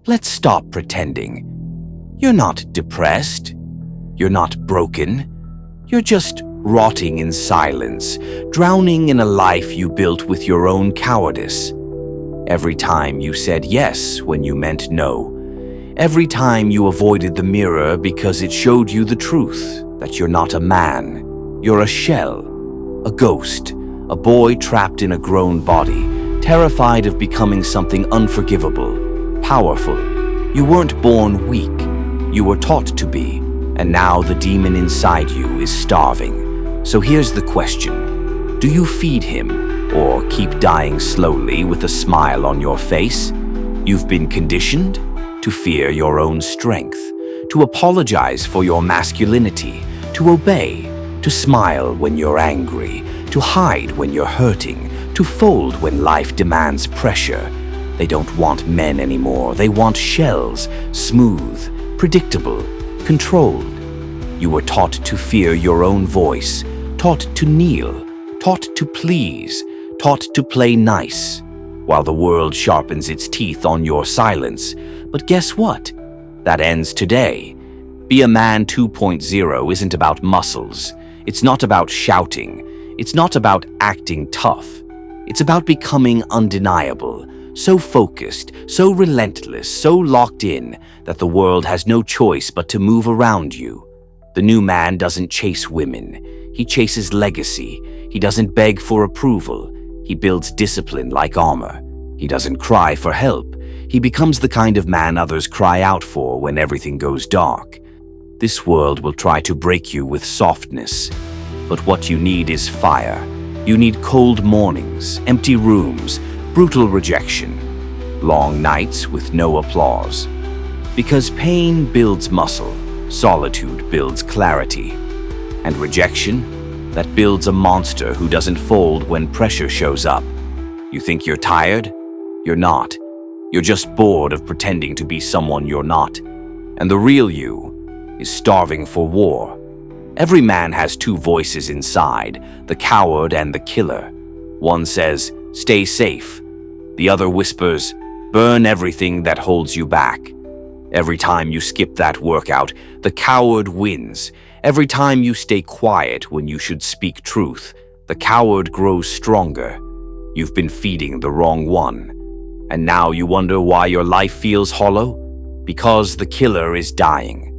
Let's stop pretending. You're not depressed. You're not broken. You're just rotting in silence, drowning in a life you built with your own cowardice. Every time you said yes when you meant no. Every time you avoided the mirror because it showed you the truth, that you're not a man. You're a shell, a ghost, a boy trapped in a grown body, terrified of becoming something unforgivable, powerful. You weren't born weak. You were taught to be, and now the demon inside you is starving. So here's the question. Do you feed him, or keep dying slowly with a smile on your face? You've been conditioned to fear your own strength, to apologize for your masculinity, to obey, to smile when you're angry, to hide when you're hurting, to fold when life demands pressure. They don't want men anymore. They want shells, smooth, predictable, controlled. You were taught to fear your own voice, taught to kneel, taught to please, taught to play nice, while the world sharpens its teeth on your silence. But guess what? That ends today. Be a Man 2.0 isn't about muscles. It's not about shouting. It's not about acting tough. It's about becoming undeniable, so focused, so relentless, so locked in that the world has no choice but to move around you. The new man doesn't chase women. He chases legacy. He doesn't beg for approval. He builds discipline like armor. He doesn't cry for help. He becomes the kind of man others cry out for when everything goes dark. This world will try to break you with softness, but what you need is fire. You need cold mornings, empty rooms, brutal rejection, long nights with no applause. Because pain builds muscle, solitude builds clarity, and rejection, that builds a monster who doesn't fold when pressure shows up. You think you're tired? You're not. You're just bored of pretending to be someone you're not. And the real you is starving for war. Every man has two voices inside, the coward and the killer. One says, "Stay safe." The other whispers, "Burn everything that holds you back." Every time you skip that workout, the coward wins. Every time you stay quiet when you should speak truth, the coward grows stronger. You've been feeding the wrong one. And now you wonder why your life feels hollow? Because the killer is dying.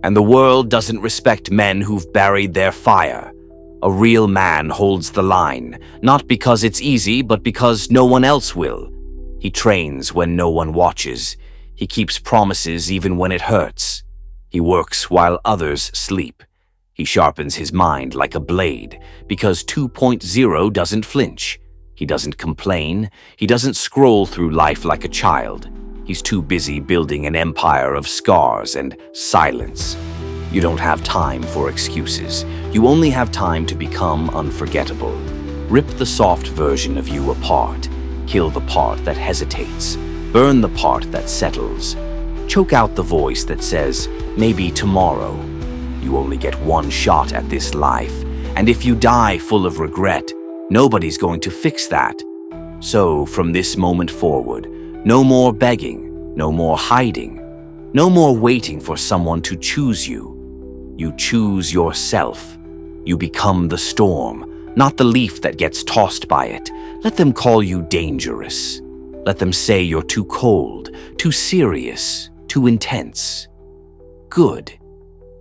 And the world doesn't respect men who've buried their fire. A real man holds the line, not because it's easy, but because no one else will. He trains when no one watches. He keeps promises even when it hurts. He works while others sleep. He sharpens his mind like a blade, because 2.0 doesn't flinch. He doesn't complain. He doesn't scroll through life like a child. He's too busy building an empire of scars and silence. You don't have time for excuses. You only have time to become unforgettable. Rip the soft version of you apart. Kill the part that hesitates. Burn the part that settles. Choke out the voice that says, "Maybe tomorrow." You only get one shot at this life, and if you die full of regret, nobody's going to fix that. So, from this moment forward, no more begging, no more hiding, no more waiting for someone to choose you. You choose yourself. You become the storm, not the leaf that gets tossed by it. Let them call you dangerous. Let them say you're too cold, too serious, too intense. Good.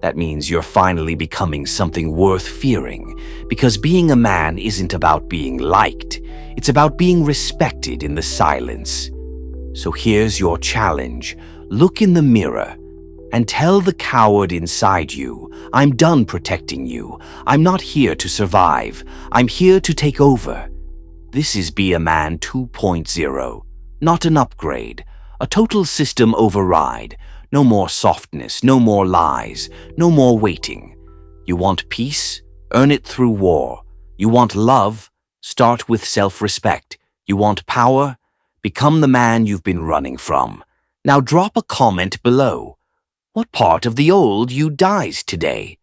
That means you're finally becoming something worth fearing, because being a man isn't about being liked. It's about being respected in the silence. So here's your challenge. Look in the mirror and tell the coward inside you, "I'm done protecting you. I'm not here to survive. I'm here to take over." This is Be a Man 2.0, not an upgrade, a total system override. No more softness, no more lies, no more waiting. You want peace? Earn it through war. You want love? Start with self-respect. You want power? Become the man you've been running from. Now drop a comment below. What part of the old you dies today?